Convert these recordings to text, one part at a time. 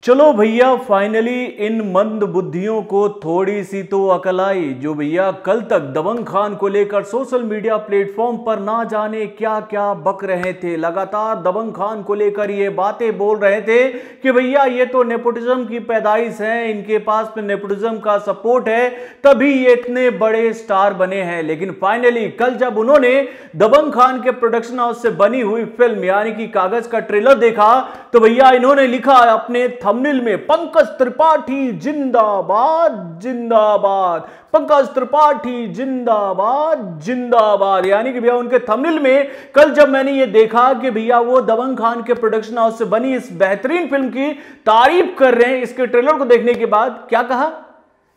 चलो भैया finally in मंद बुद्धियों को थोड़ी सी तो अकल आई, जो भैया कल तक दबंग खान को लेकर सोशल मीडिया प्लेटफॉर्म पर ना जाने क्या क्या बक रहे थे। लगातार दबंग खान को लेकर ये बातें बोल रहे थे कि भैया ये तो नेपोटिज्म की पैदाइश है, इनके पास में नेपोटिज्म का सपोर्ट है, तभी ये इतने बड़े स्टार बने हैं। लेकिन फाइनली कल जब उन्होंने दबंग खान के प्रोडक्शन हाउस से बनी हुई फिल्म यानी कि कागज का ट्रेलर देखा तो भैया इन्होंने लिखा अपने थंबनेल में, पंकज त्रिपाठी जिंदाबाद जिंदाबाद, पंकज त्रिपाठी जिंदाबाद जिंदाबाद। यानी कि भैया उनके थंबनेल में कल जब मैंने ये देखा कि भैया वो दबंग खान के प्रोडक्शन हाउस से बनी इस बेहतरीन फिल्म की तारीफ कर रहे हैं, इसके ट्रेलर को देखने के बाद क्या कहा,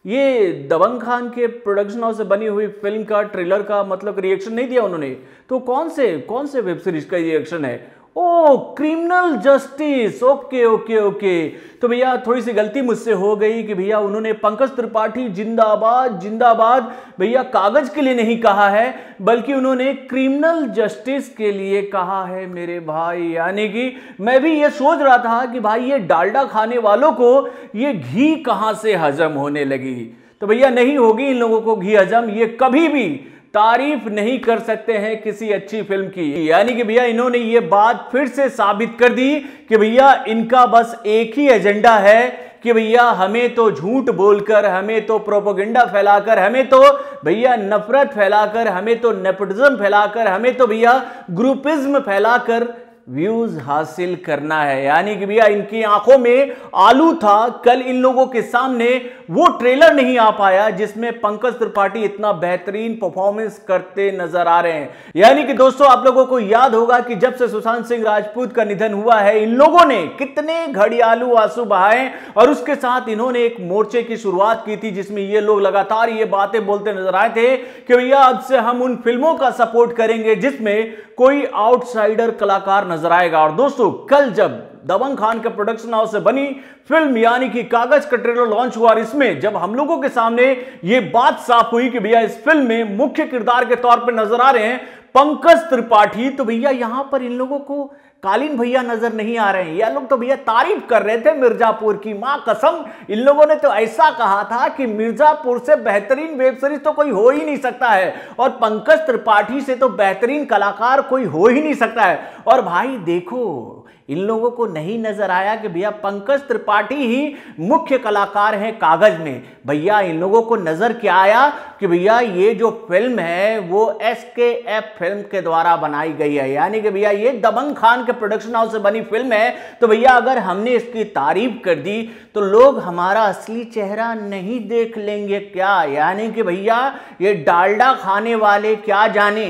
ये दबंग खान के प्रोडक्शन हाउस से बनी हुई फिल्म का ट्रेलर का मतलब रिएक्शन नहीं दिया उन्होंने, तो कौन से वेब सीरीज का रिएक्शन है? Oh criminal justice, okay okay okay. तो भैया थोड़ी सी गलती मुझसे हो गई कि भैया उन्होंने पंकज त्रिपाठी जिंदाबाद जिंदाबाद भैया कागज के लिए नहीं कहा है, बल्कि उन्होंने क्रिमिनल जस्टिस के लिए कहा है मेरे भाई। यानी कि मैं भी ये सोच रहा था कि भाई ये डालडा खाने वालों को ये घी कहां से हजम होने लगी। तो भैया नहीं होगी इन लोगों को घी हजम, ये कभी भी तारीफ नहीं कर सकते हैं किसी अच्छी फिल्म की। यानी कि भैया इन्होंने ये बात फिर से साबित कर दी कि भैया इनका बस एक ही एजेंडा है कि भैया हमें तो झूठ बोलकर, हमें तो प्रोपेगेंडा फैलाकर, हमें तो भैया नफरत फैलाकर, हमें तो नेपोटिज्म फैलाकर, हमें तो भैया ग्रुपिज्म फैलाकर व्यूज हासिल करना है। यानी कि भैया इनकी आंखों में आलू था। कल इन लोगों के सामने वो ट्रेलर नहीं आ पाया जिसमें पंकज त्रिपाठी इतना बेहतरीन परफॉर्मेंस करते नजर आ रहे हैं। यानी कि दोस्तों आप लोगों को याद होगा कि जब से सुशांत सिंह राजपूत का निधन हुआ है, इन लोगों ने कितने घड़ियालू आंसू बहाए और उसके साथ इन्होंने एक मोर्चे की शुरुआत की थी जिसमें ये लोग लगातार ये बातें बोलते नजर आए थे कि भैया अब से हम उन फिल्मों का सपोर्ट करेंगे जिसमें कोई आउटसाइडर कलाकार नजर आएगा। और दोस्तों कल जब दबंग खान के प्रोडक्शन हाउस से बनी फिल्म यानी कि कागज का ट्रेलर लॉन्च हुआ और इसमें जब हम लोगों के सामने यह बात साफ हुई कि भैया इस फिल्म में मुख्य किरदार के तौर पर नजर आ रहे हैं पंकज त्रिपाठी, तो भैया यहां पर इन लोगों को कालीन भैया नजर नहीं आ रहे हैं। ये लोग तो भैया तारीफ कर रहे थे मिर्जापुर की। मां कसम इन लोगों ने तो ऐसा कहा था कि मिर्जापुर से बेहतरीन वेब सीरीज तो कोई हो ही नहीं सकता है और पंकज त्रिपाठी से तो बेहतरीन कलाकार कोई हो ही नहीं सकता है। और भाई देखो इन लोगों को नहीं नजर आया कि भैया पंकज त्रिपाठी ही मुख्य कलाकार हैं कागज में। भैया इन लोगों को नजर क्या आया कि भैया ये जो फिल्म है वो SKF फिल्म के द्वारा बनाई गई है। यानी कि भैया ये दबंग खान के प्रोडक्शन हाउस से बनी फिल्म है। तो भैया अगर हमने इसकी तारीफ कर दी तो लोग हमारा असली चेहरा नहीं देख लेंगे क्या? यानी कि भैया ये डालडा खाने वाले क्या जाने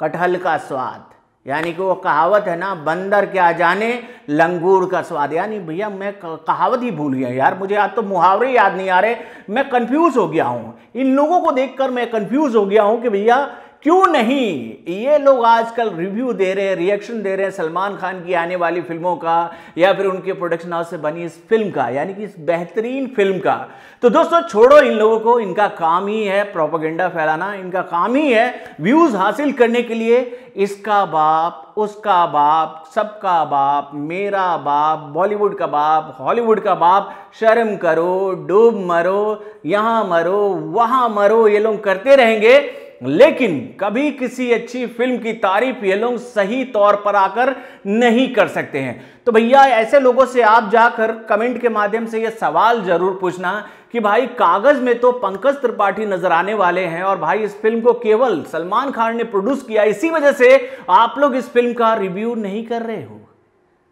कटहल का स्वाद। यानी कि वो कहावत है ना, बंदर क्या जाने लंगूर का स्वाद। यानी भैया मैं कहावत ही भूल गया यार, मुझे आज तो मुहावरे याद नहीं आ रहे, मैं कंफ्यूज हो गया हूं। इन लोगों को देखकर मैं कंफ्यूज हो गया हूं कि भैया क्यों नहीं ये लोग आजकल रिव्यू दे रहे हैं, रिएक्शन दे रहे हैं सलमान खान की आने वाली फिल्मों का या फिर उनके प्रोडक्शन हाउस से बनी इस फिल्म का, यानी कि इस बेहतरीन फिल्म का। तो दोस्तों छोड़ो इन लोगों को, इनका काम ही है प्रोपेगेंडा फैलाना, इनका काम ही है व्यूज हासिल करने के लिए इसका बाप, उसका बाप, सबका बाप, मेरा बाप, बॉलीवुड का बाप, हॉलीवुड का बाप, शर्म करो, डूब मरो, यहां मरो, वहां मरो, ये लोग करते रहेंगे। लेकिन कभी किसी अच्छी फिल्म की तारीफ ये लोग सही तौर पर आकर नहीं कर सकते हैं। तो भैया ऐसे लोगों से आप जाकर कमेंट के माध्यम से ये सवाल जरूर पूछना कि भाई कागज में तो पंकज त्रिपाठी नजर आने वाले हैं और भाई इस फिल्म को केवल सलमान खान ने प्रोड्यूस किया, इसी वजह से आप लोग इस फिल्म का रिव्यू नहीं कर रहे हो।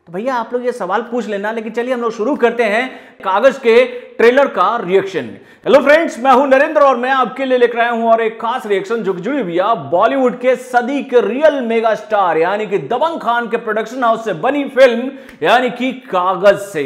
तो भैया आप लोग ये सवाल पूछ लेना। लेकिन चलिए हम लोग शुरू करते हैं कागज के ट्रेलर का रिएक्शन। हेलो फ्रेंड्स, मैं हूं नरेंद्र और मैं आपके लिए लेकर आया हूं और एक खास रिएक्शन जो जुड़ी हुई है बॉलीवुड के सदी के रियल मेगा स्टार यानी कि दबंग खान के प्रोडक्शन हाउस से बनी फिल्म यानी कि कागज से।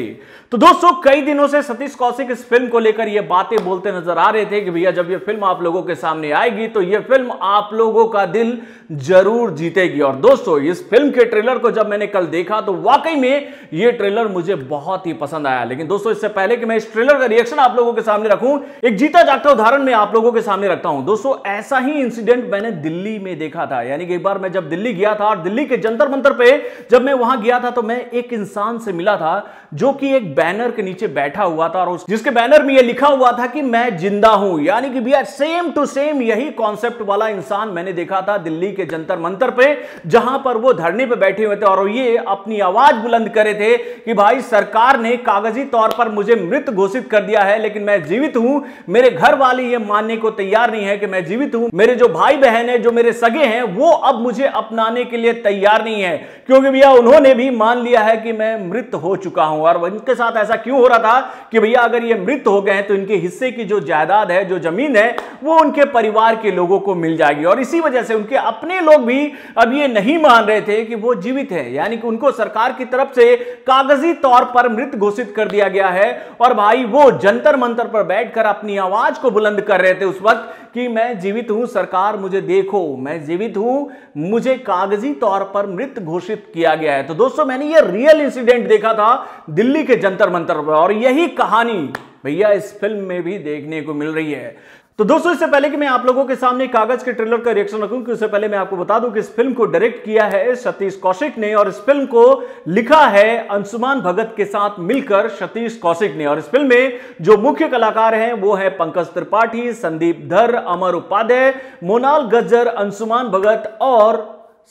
तो दोस्तों कई दिनों से सतीश कौशिक इस फिल्म को लेकर ये बातें बोलते नजर आ रहे थे कि भैया जब ये फिल्म आप लोगों के सामने आएगी तो ये फिल्म आप लोगों का दिल जरूर जीतेगी। और दोस्तों इस फिल्म के ट्रेलर को जब मैंने कल देखा तो वाकई में ये ट्रेलर मुझे बहुत ही पसंद आया। लेकिन दोस्तों इससे पहले कि मैं इस ट्रेलर का रिएक्शन आप लोगों के सामने रखूं, एक जीता जागता उदाहरण मैं आप लोगों के सामने रखता हूं। दोस्तों ऐसा ही इंसिडेंट मैंने दिल्ली में देखा था। यानी कि एक बार मैं जब दिल्ली गया था और दिल्ली के जंतर मंतर पे जब मैं वहां गया था तो मैं एक इंसान से मिला था जो कि एक बैनर के नीचे बैठा हुआ था और जिसके बैनर में यह लिखा हुआ था कि मैं जिंदा हूं। यानी कि भैया सेम टू सेम यही कॉन्सेप्ट वाला इंसान मैंने देखा था दिल्ली के जंतर मंतर पे, जहां पर वो धरने पे बैठे हुए थे और ये अपनी आवाज बुलंद करे थे कि भाई सरकार ने कागजी तौर पर मुझे मृत घोषित कर दिया है लेकिन मैं जीवित हूं। मेरे घर वाले ये मानने को तैयार नहीं है कि मैं जीवित हूं। मेरे जो भाई बहन है, जो मेरे सगे हैं, वो अब मुझे अपनाने के लिए तैयार नहीं है क्योंकि भैया उन्होंने भी मान लिया है कि मैं मृत हो चुका हूं। और इनके साथ ऐसा क्यों हो रहा था कि भैया अगर ये मृत हो गए हैं तो इनके हिस्से की जो जायदाद है, जो जमीन है, वो उनके परिवार के लोगों को मिल जाएगी। और इसी वजह से उनके अपने लोग भी अब ये नहीं मान रहे थे कि वो जीवित है। यानी कि उनको सरकार की तरफ से कागजी तौर पर मृत घोषित कर दिया गया है और भाई वो जंतर मंतर पर बैठकर अपनी आवाज को बुलंद कर रहे थे उस वक्त कि मैं जीवित हूं, सरकार मुझे देखो, मैं जीवित हूं, मुझे कागजी तौर पर मृत घोषित किया गया है। तो दोस्तों मैंने ये रियल इंसिडेंट देखा था दिल्ली के जंतर मंतर पर और यही कहानी भैया इस फिल्म में भी देखने को मिल रही है। तो दोस्तों इससे पहले कि मैं आप लोगों के सामने कागज के ट्रेलर का रिएक्शन रखूं, कि उससे पहले मैं आपको बता दूं कि इस फिल्म को डायरेक्ट किया है सतीश कौशिक ने और इस फिल्म को लिखा है अंशुमान भगत के साथ मिलकर सतीश कौशिक ने। और इस फिल्म में जो मुख्य कलाकार हैं वो है पंकज त्रिपाठी, संदीप धर, अमर उपाध्याय, मोनाल गज्जर, अंशुमान भगत और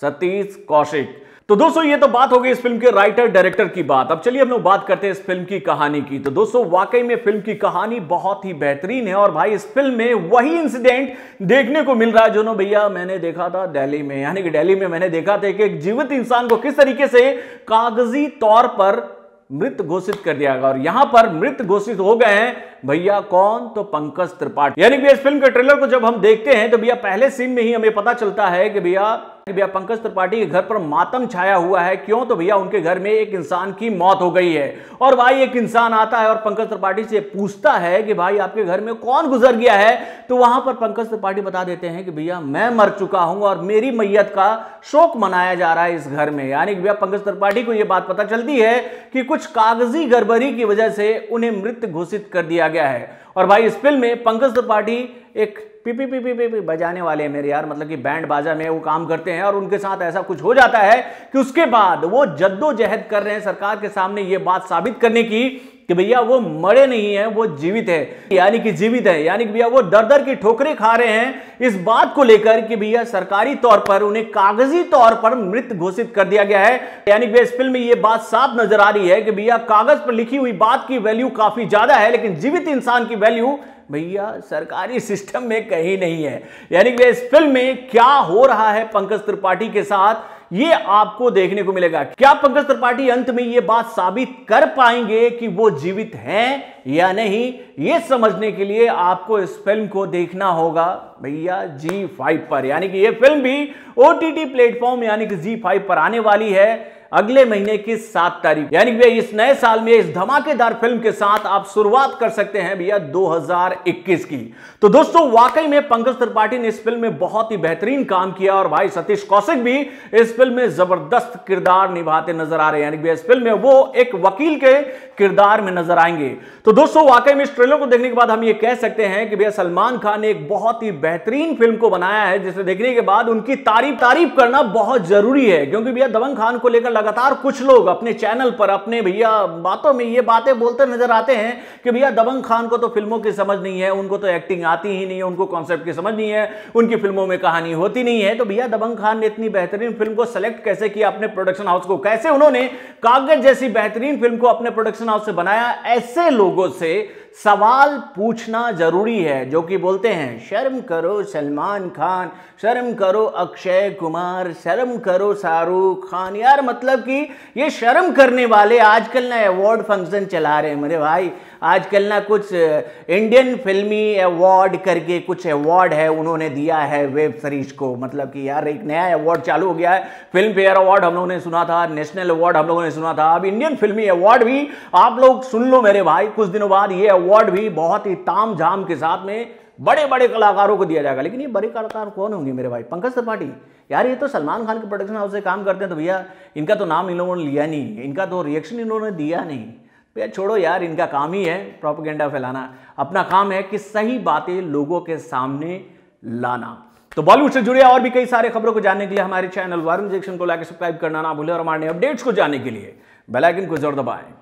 सतीश कौशिक। तो दोस्तों ये तो बात हो गई इस फिल्म के राइटर डायरेक्टर की बात। अब चलिए हम लोग बात करते हैं इस फिल्म की कहानी की। तो दोस्तों वाकई में फिल्म की कहानी बहुत ही बेहतरीन है और भाई इस फिल्म में वही इंसिडेंट देखने को मिल रहा है जो ना भैया मैंने देखा था दिल्ली में। यानी कि दिल्ली में मैंने देखा था कि एक जीवित इंसान को किस तरीके से कागजी तौर पर मृत घोषित कर दिया गया और यहां पर मृत घोषित हो गए हैं भैया कौन, तो पंकज त्रिपाठी। यानी कि इस फिल्म के ट्रेलर को जब हम देखते हैं तो भैया पहले सीन में ही हमें पता चलता है कि भैया पंकज त्रिपाठी के घर पर मातम छाया हुआ है। क्यों, तो भैया उनके घर में एक इंसान की मौत हो गई है और भाई एक इंसान आता है और पंकज त्रिपाठी से पूछता है कि भाई आपके घर में कौन गुजर गया है। तो वहां पर पंकज त्रिपाठी बता देते हैं कि भैया मैं मर चुका हूं और मेरी मैयत का शोक मनाया जा रहा है इस घर में। यानी कि भैया पंकज त्रिपाठी को यह बात पता चलती है कि कुछ कागजी गड़बड़ी की वजह से उन्हें मृत घोषित कर दिया गया है। और भाई इस फिल्म में पंकज त्रिपाठी एक P P P P P बजाने वाले हैं मेरे यार, मतलब कि बैंड बाजा में वो काम करते हैं और उनके साथ ऐसा कुछ हो जाता है कि उसके बाद वो जद्दोजहद कर रहे हैं सरकार के सामने ये बात साबित करने की कि भैया वो मरे नहीं है, वो जीवित है। यानी कि जीवित है, यानी कि भैया वो दर दर की ठोकरें खा रहे हैं इस बात को लेकर कि भैया सरकारी तौर पर उन्हें कागजी तौर पर मृत घोषित कर दिया गया है। यानी कि इस फिल्म में ये बात साफ नजर आ रही है कि भैया कागज पर लिखी हुई बात की वैल्यू काफी ज्यादा है लेकिन जीवित इंसान की वैल्यू भैया सरकारी सिस्टम में कहीं नहीं है। यानी कि इस फिल्म में क्या हो रहा है पंकज त्रिपाठी के साथ ये आपको देखने को मिलेगा। क्या पंकज त्रिपाठी अंत में ये बात साबित कर पाएंगे कि वो जीवित हैं या नहीं, ये समझने के लिए आपको इस फिल्म को देखना होगा भैया Zee5 पर। यानी कि ये फिल्म भी OTT प्लेटफॉर्म यानी कि Zee5 पर आने वाली है अगले महीने की 7 तारीख। यानी कि इस नए साल में इस धमाकेदार फिल्म के साथ आप शुरुआत कर सकते हैं भैया 2021 की। तो दोस्तों वाकई में पंकज त्रिपाठी ने इस फिल्म में बहुत ही बेहतरीन काम किया और भाई सतीश कौशिक भी इस फिल्म में जबरदस्त किरदार निभाते नजर आ रहे हैं। यानी कि इस फिल्म में वो एक वकील के किरदार में नजर आएंगे। तो दोस्तों वाकई में इस ट्रेलर को देखने के बाद हम ये कह सकते हैं कि भैया सलमान खान ने एक बहुत ही बेहतरीन फिल्म को बनाया है जिसे देखने के बाद उनकी तारीफ करना बहुत जरूरी है। क्योंकि भैया दबंग खान को लेकर लगातार कुछ लोग अपने चैनल पर अपने भैया बातों में ये बातें बोलते नजर आते हैं कि भैया दबंग खान को तो फिल्मों की समझ नहीं है, उनको तो एक्टिंग आती ही नहीं है, उनको कॉन्सेप्ट की समझ नहीं है, उनकी फिल्मों में कहानी होती नहीं है। तो भैया दबंग खान ने इतनी बेहतरीन फिल्म को सेलेक्ट कैसे किया अपने प्रोडक्शन हाउस को, कैसे उन्होंने कागज जैसी बेहतरीन फिल्म को अपने प्रोडक्शन हाउस से बनाया, ऐसे लोगों से सवाल पूछना जरूरी है जो कि बोलते हैं शर्म करो सलमान खान, शर्म करो अक्षय कुमार, शर्म करो शाहरुख खान। यार मतलब कि ये शर्म करने वाले आजकल ना अवार्ड फंक्शन चला रहे हैं मेरे भाई। आजकल ना कुछ इंडियन फिल्मी अवार्ड करके कुछ अवार्ड है उन्होंने दिया है वेब सीरीज को। मतलब कि यार एक नया अवार्ड चालू हो गया है, फिल्म फेयर अवार्ड हम लोगों ने सुना था, नेशनल अवार्ड हम लोगों ने सुना था, अब इंडियन फिल्मी अवार्ड भी आप लोग सुन लो मेरे भाई। कुछ दिनों बाद ये अवार्ड भी बहुत ही ताम झाम के साथ में बड़े बड़े कलाकारों को दिया जाएगा। लेकिन ये बड़े कलाकार कौन होंगे मेरे भाई? पंकज त्रिपाठी। यार ये तो सलमान खान के प्रोडक्शन हाउस से काम करते हैं तो भैया इनका तो नाम इन लोगों ने लिया नहीं, इनका तो रिएक्शन इन्होंने दिया नहीं। भैया छोड़ो यार, इनका काम ही है प्रोपेगेंडा फैलाना, अपना काम है कि सही बातें लोगों के सामने लाना। तो बॉलीवुड से जुड़े और भी कई सारे खबरों को जानने के लिए हमारे चैनल वारुण जंक्शन को लाइक सब्सक्राइब करना ना भूलें और हमारे अपडेट्स को जानने के लिए बेल आइकन को जरूर दबाएं।